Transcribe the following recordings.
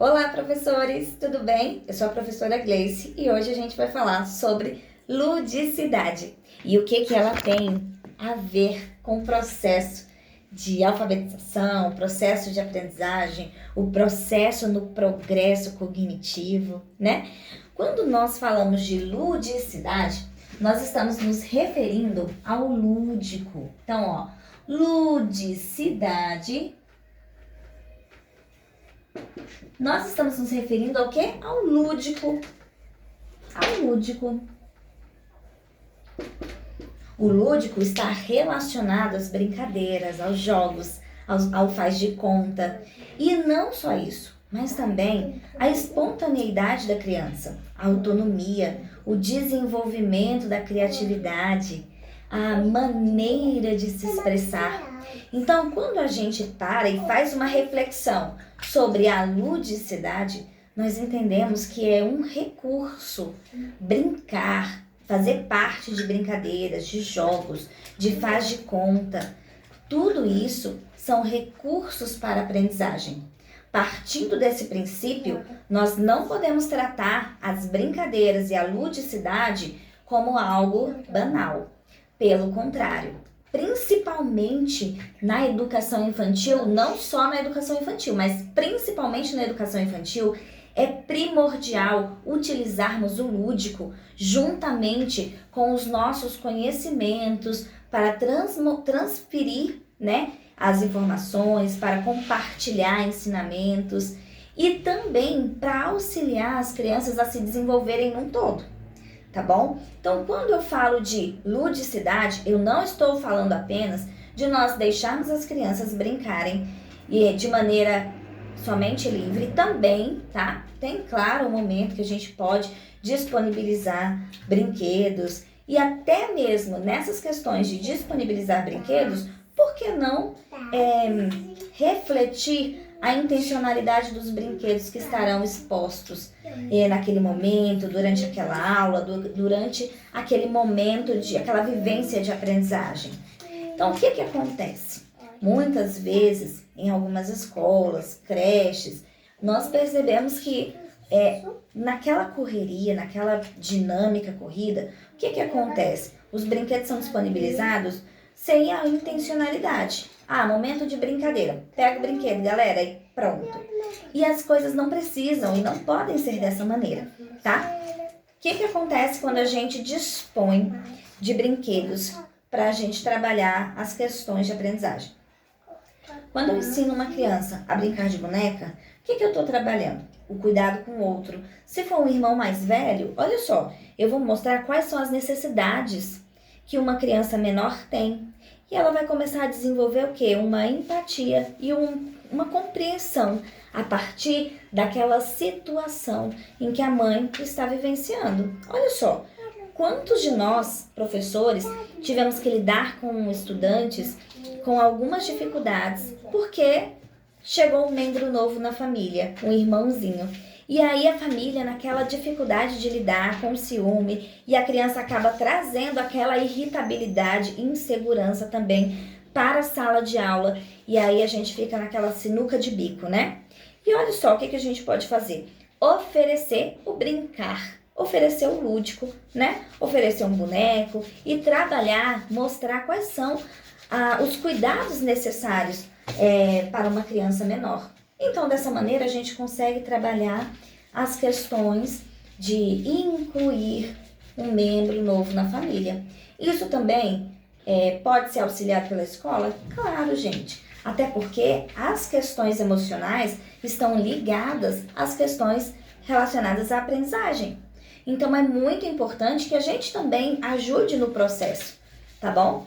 Olá, professores! Tudo bem? Eu sou a professora Gleice e hoje a gente vai falar sobre ludicidade e o que ela tem a ver com o processo de alfabetização, o processo de aprendizagem, o processo no progresso cognitivo, né? Quando nós falamos de ludicidade, nós estamos nos referindo ao lúdico. Então, ludicidade. Nós estamos nos referindo ao quê? Ao lúdico. Ao lúdico. O lúdico está relacionado às brincadeiras, aos jogos, ao faz de conta. E não só isso, mas também a espontaneidade da criança, a autonomia, o desenvolvimento da criatividade, a maneira de se expressar. Então, quando a gente para e faz uma reflexão sobre a ludicidade, nós entendemos que é um recurso brincar, fazer parte de brincadeiras, de jogos, de faz de conta. Tudo isso são recursos para a aprendizagem. Partindo desse princípio, nós não podemos tratar as brincadeiras e a ludicidade como algo banal. Pelo contrário, principalmente na educação infantil, não só na educação infantil, mas principalmente na educação infantil, é primordial utilizarmos o lúdico juntamente com os nossos conhecimentos para transferir, as informações, para compartilhar ensinamentos e também para auxiliar as crianças a se desenvolverem num todo. Tá bom? Então, quando eu falo de ludicidade, eu não estou falando apenas de nós deixarmos as crianças brincarem de maneira somente livre. Também, tá? Tem, claro, um momento que a gente pode disponibilizar brinquedos e até mesmo nessas questões de disponibilizar brinquedos, por que não refletir a intencionalidade dos brinquedos que estarão expostos naquele momento, durante aquela aula, durante aquele momento, aquela vivência de aprendizagem. Então, o que acontece? Muitas vezes, em algumas escolas, creches, nós percebemos que naquela correria, naquela dinâmica corrida, o que acontece? Os brinquedos são disponibilizados sem a intencionalidade. Momento de brincadeira. Pega o brinquedo, galera, e pronto. E as coisas não precisam e não podem ser dessa maneira, tá? O que acontece quando a gente dispõe de brinquedos para a gente trabalhar as questões de aprendizagem? Quando eu ensino uma criança a brincar de boneca, o que eu estou trabalhando? O cuidado com o outro. Se for um irmão mais velho, olha só, eu vou mostrar quais são as necessidades que uma criança menor tem. E ela vai começar a desenvolver o quê? Uma empatia e uma compreensão a partir daquela situação em que a mãe está vivenciando. Olha só, quantos de nós, professores, tivemos que lidar com estudantes com algumas dificuldades porque chegou um membro novo na família, um irmãozinho. E aí a família, naquela dificuldade de lidar com o ciúme, e a criança acaba trazendo aquela irritabilidade e insegurança também para a sala de aula. E aí a gente fica naquela sinuca de bico, né? E olha só o que a gente pode fazer. Oferecer o brincar, oferecer o lúdico, Oferecer um boneco e trabalhar, mostrar quais são os cuidados necessários para uma criança menor. Então, dessa maneira, a gente consegue trabalhar as questões de incluir um membro novo na família. Isso também pode ser auxiliado pela escola? Claro, gente. Até porque as questões emocionais estão ligadas às questões relacionadas à aprendizagem. Então, é muito importante que a gente também ajude no processo, tá bom?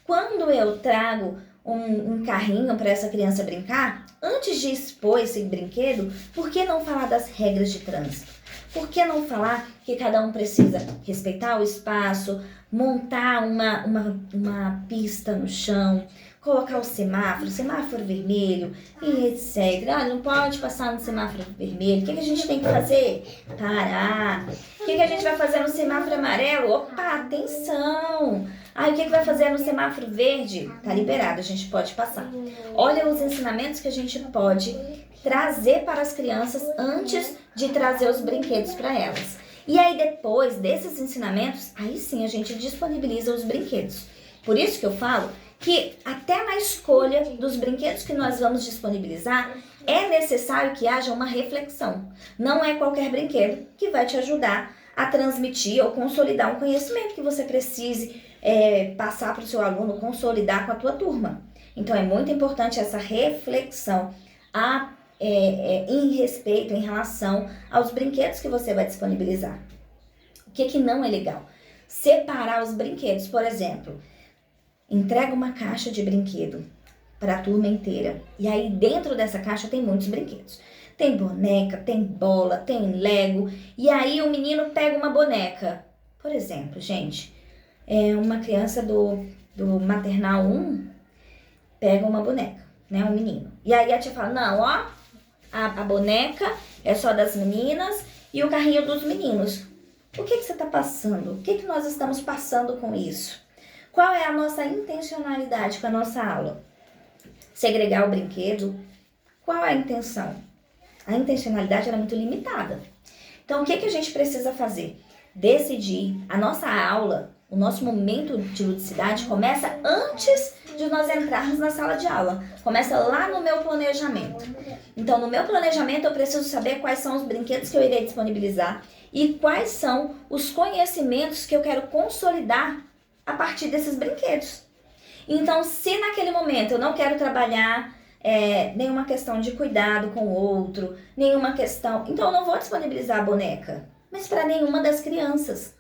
Quando eu trago um carrinho para essa criança brincar, antes de expor esse brinquedo, por que não falar das regras de trânsito? Por que não falar que cada um precisa respeitar o espaço, montar uma pista no chão, colocar o semáforo vermelho e etc. Não pode passar no semáforo vermelho. O que a gente tem que fazer? Parar. O que a gente vai fazer no semáforo amarelo? Opa, atenção! Ah, e o que vai fazer no semáforo verde? Tá liberado, a gente pode passar. Olha os ensinamentos que a gente pode trazer para as crianças antes de trazer os brinquedos para elas. E aí depois desses ensinamentos, aí sim a gente disponibiliza os brinquedos. Por isso que eu falo que até na escolha dos brinquedos que nós vamos disponibilizar, é necessário que haja uma reflexão. Não é qualquer brinquedo que vai te ajudar a transmitir ou consolidar um conhecimento que você precise passar para o seu aluno, consolidar com a tua turma. Então é muito importante essa reflexão em respeito, em relação aos brinquedos que você vai disponibilizar. O que não é legal? Separar os brinquedos, por exemplo, entrega uma caixa de brinquedo para a turma inteira. E aí dentro dessa caixa tem muitos brinquedos. Tem boneca, tem bola, tem Lego. E aí o menino pega uma boneca. Por exemplo, gente, uma criança do maternal 1 pega uma boneca, né? Um menino. E aí a tia fala, não, ó, a boneca é só das meninas e o carrinho dos meninos. O que você está passando? O que nós estamos passando com isso? Qual é a nossa intencionalidade com a nossa aula? Segregar o brinquedo? Qual é a intenção? A intencionalidade era muito limitada. Então, o que a gente precisa fazer? Decidir. A nossa aula, o nosso momento de ludicidade começa antes de nós entrarmos na sala de aula. Começa lá no meu planejamento. Então, no meu planejamento, eu preciso saber quais são os brinquedos que eu irei disponibilizar e quais são os conhecimentos que eu quero consolidar a partir desses brinquedos. Então, se naquele momento eu não quero trabalhar nenhuma questão de cuidado com o outro, nenhuma questão... Então, eu não vou disponibilizar a boneca, mas para nenhuma das crianças.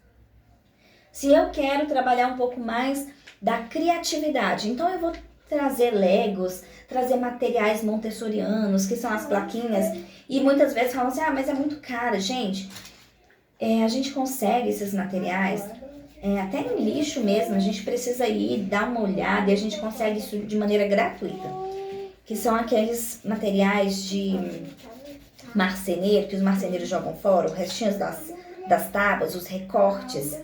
Se eu quero trabalhar um pouco mais da criatividade, então eu vou trazer Legos, trazer materiais montessorianos, que são as plaquinhas, e muitas vezes falam assim, mas é muito caro. Gente, a gente consegue esses materiais... até em lixo mesmo, a gente precisa ir dar uma olhada e a gente consegue isso de maneira gratuita. Que são aqueles materiais de marceneiro, que os marceneiros jogam fora, os restinhos das tábuas, os recortes.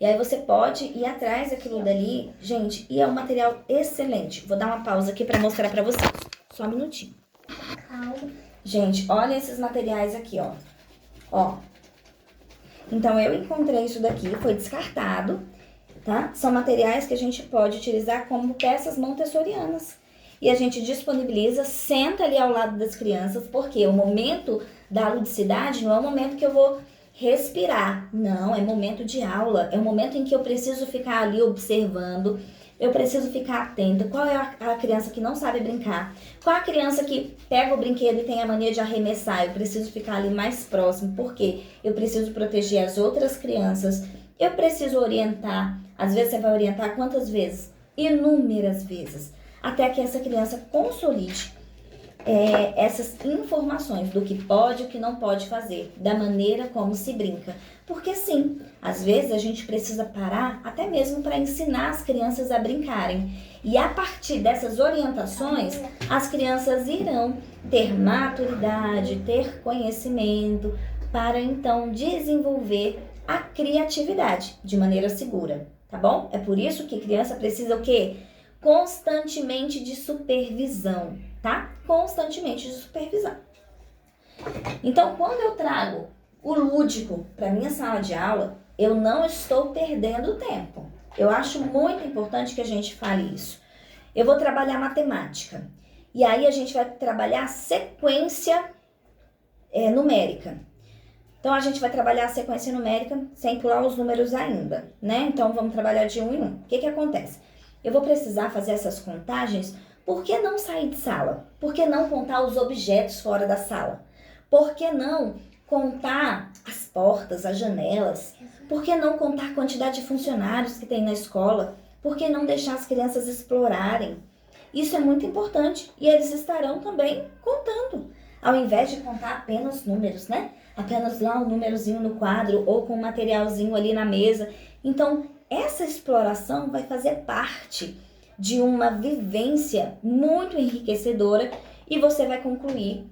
E aí você pode ir atrás daquilo dali, gente, e é um material excelente. Vou dar uma pausa aqui para mostrar para vocês. Só um minutinho. Gente, olha esses materiais aqui, ó. Então, eu encontrei isso daqui, foi descartado, tá? São materiais que a gente pode utilizar como peças montessorianas. E a gente disponibiliza, senta ali ao lado das crianças, porque o momento da ludicidade não é o momento que eu vou respirar. Não, é momento de aula, é o momento em que eu preciso ficar ali observando, eu preciso ficar atenta. Qual é a criança que não sabe brincar? Qual é a criança que pega o brinquedo e tem a mania de arremessar? Eu preciso ficar ali mais próximo, porque eu preciso proteger as outras crianças. Eu preciso orientar. Às vezes você vai orientar quantas vezes? Inúmeras vezes. Até que essa criança consolide essas informações do que pode e o que não pode fazer, da maneira como se brinca. Porque sim, às vezes a gente precisa parar até mesmo para ensinar as crianças a brincarem. E a partir dessas orientações, as crianças irão ter maturidade, ter conhecimento, para então desenvolver a criatividade de maneira segura, tá bom? É por isso que criança precisa o quê? Constantemente de supervisão, tá? Constantemente de supervisão. Então, quando eu trago o lúdico para minha sala de aula, eu não estou perdendo tempo. Eu acho muito importante que a gente fale isso. Eu vou trabalhar matemática. E aí a gente vai trabalhar a sequência numérica. Então, a gente vai trabalhar a sequência numérica sem pular os números ainda, né? Então, vamos trabalhar de 1 em 1. O que acontece? Eu vou precisar fazer essas contagens. Por que não sair de sala? Por que não contar os objetos fora da sala? Por que não contar as portas, as janelas? Por que não contar a quantidade de funcionários que tem na escola? Por que não deixar as crianças explorarem? Isso é muito importante e eles estarão também contando, ao invés de contar apenas números, né? Apenas lá um númerozinho no quadro ou com um materialzinho ali na mesa. Então, essa exploração vai fazer parte de uma vivência muito enriquecedora e você vai concluir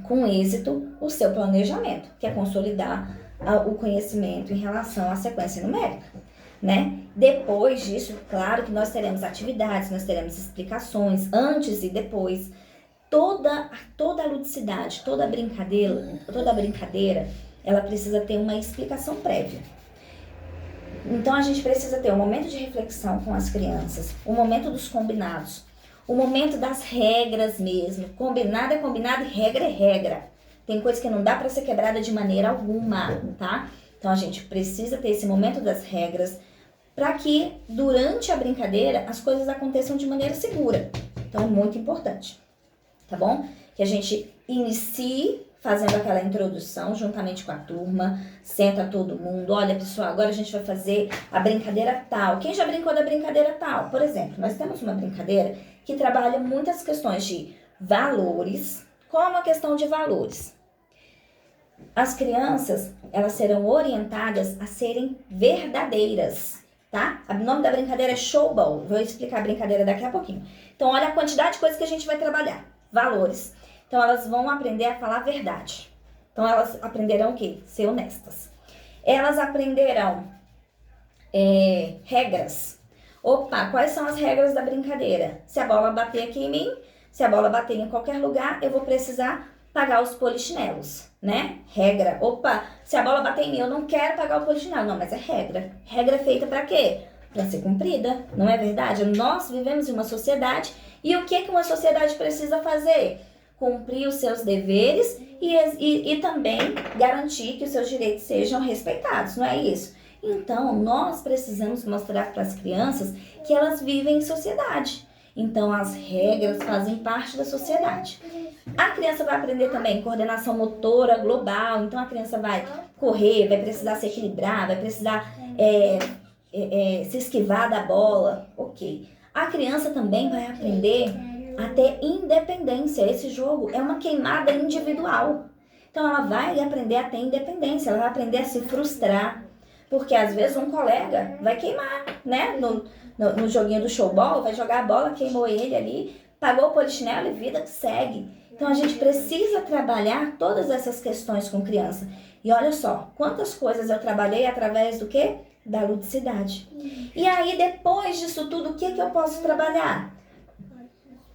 com êxito o seu planejamento, que é consolidar o conhecimento em relação à sequência numérica. né? Depois disso, claro que nós teremos atividades, nós teremos explicações antes e depois. Toda a ludicidade, toda a brincadeira, ela precisa ter uma explicação prévia. Então a gente precisa ter um momento de reflexão com as crianças, o momento dos combinados, o momento das regras mesmo. Combinado é combinado e regra é regra. Tem coisa que não dá para ser quebrada de maneira alguma, tá? Então a gente precisa ter esse momento das regras para que durante a brincadeira as coisas aconteçam de maneira segura. Então é muito importante, tá bom? Que a gente inicie fazendo aquela introdução juntamente com a turma, senta todo mundo, olha pessoal, agora a gente vai fazer a brincadeira tal. Quem já brincou da brincadeira tal? Por exemplo, nós temos uma brincadeira que trabalha muitas questões de valores, como a questão de valores. As crianças, elas serão orientadas a serem verdadeiras, tá? O nome da brincadeira é Showball, vou explicar a brincadeira daqui a pouquinho. Então, olha a quantidade de coisas que a gente vai trabalhar. Valores. Então, elas vão aprender a falar a verdade. Então, elas aprenderão o quê? Ser honestas. Elas aprenderão regras. Opa, quais são as regras da brincadeira? Se a bola bater aqui em mim, se a bola bater em qualquer lugar, eu vou precisar pagar os polichinelos, né? Regra. Opa, se a bola bater em mim, eu não quero pagar o polichinelo. Não, mas é regra. Regra é feita para quê? Para ser cumprida, não é verdade? Nós vivemos em uma sociedade e o que uma sociedade precisa fazer? Cumprir os seus deveres e também garantir que os seus direitos sejam respeitados, não é isso? Então, nós precisamos mostrar para as crianças que elas vivem em sociedade. Então, as regras fazem parte da sociedade. A criança vai aprender também coordenação motora global. Então, a criança vai correr, vai precisar se equilibrar, vai precisar se esquivar da bola. Ok. A criança também vai aprender a ter independência. Esse jogo é uma queimada individual. Então, ela vai aprender a ter independência, ela vai aprender a se frustrar. Porque, às vezes, um colega vai queimar, né? No joguinho do showball, vai jogar a bola, queimou ele ali, pagou o polichinelo e vida que segue. Então, a gente precisa trabalhar todas essas questões com criança. E olha só, quantas coisas eu trabalhei através do quê? Da ludicidade. E aí, depois disso tudo, o que eu posso trabalhar?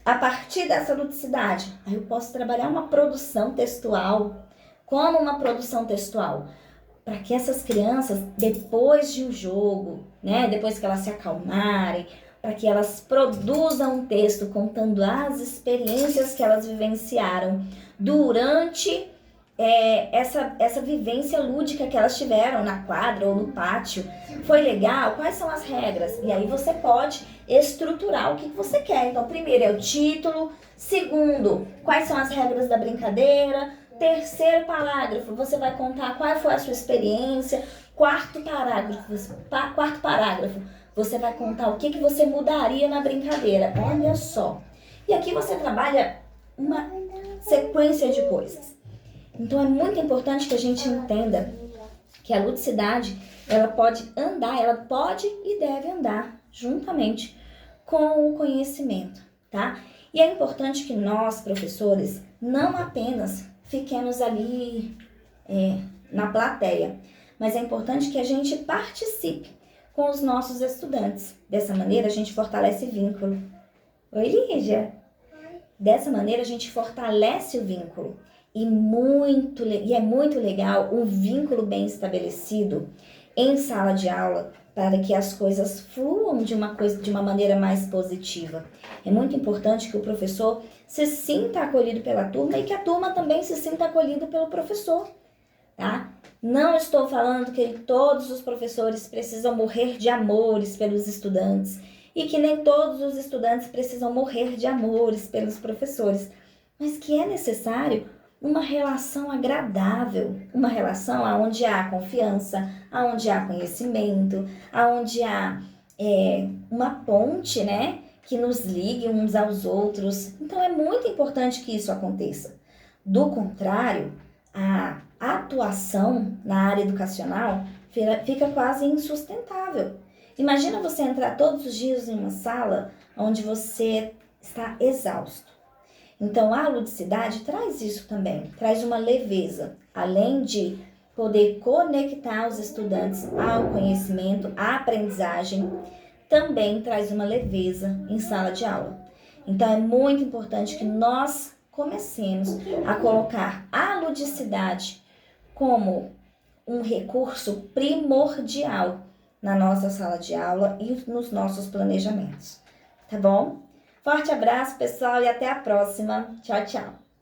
A partir dessa ludicidade, aí eu posso trabalhar uma produção textual. Como uma produção textual? Para que essas crianças, depois de um jogo, né, depois que elas se acalmarem, para que elas produzam um texto contando as experiências que elas vivenciaram durante essa vivência lúdica que elas tiveram na quadra ou no pátio. Foi legal? Quais são as regras? E aí você pode estruturar o que você quer. Então, primeiro é o título. Segundo, quais são as regras da brincadeira. Terceiro parágrafo, você vai contar qual foi a sua experiência. Quarto parágrafo, você vai contar o que você mudaria na brincadeira. Olha só. E aqui você trabalha uma sequência de coisas. Então é muito importante que a gente entenda que a ludicidade, ela pode e deve andar juntamente com o conhecimento, tá? E é importante que nós, professores, não apenas fiquemos ali na plateia, mas é importante que a gente participe com os nossos estudantes. Dessa maneira, a gente fortalece vínculo. Oi, Lígia. Dessa maneira, a gente fortalece o vínculo. E é muito legal um vínculo bem estabelecido em sala de aula para que as coisas fluam de uma maneira mais positiva. É muito importante que o professor se sinta acolhido pela turma e que a turma também se sinta acolhida pelo professor, tá? Não estou falando que todos os professores precisam morrer de amores pelos estudantes e que nem todos os estudantes precisam morrer de amores pelos professores, mas que é necessário uma relação agradável, uma relação onde há confiança, onde há conhecimento, onde há uma ponte, né, que nos ligue uns aos outros. Então é muito importante que isso aconteça. Do contrário, a atuação na área educacional fica quase insustentável. Imagina você entrar todos os dias em uma sala onde você está exausto. Então, a ludicidade traz isso também, traz uma leveza. Além de poder conectar os estudantes ao conhecimento, à aprendizagem, também traz uma leveza em sala de aula. Então é muito importante que nós comecemos a colocar a ludicidade como um recurso primordial na nossa sala de aula e nos nossos planejamentos. Tá bom? Forte abraço, pessoal, e até a próxima. Tchau, tchau!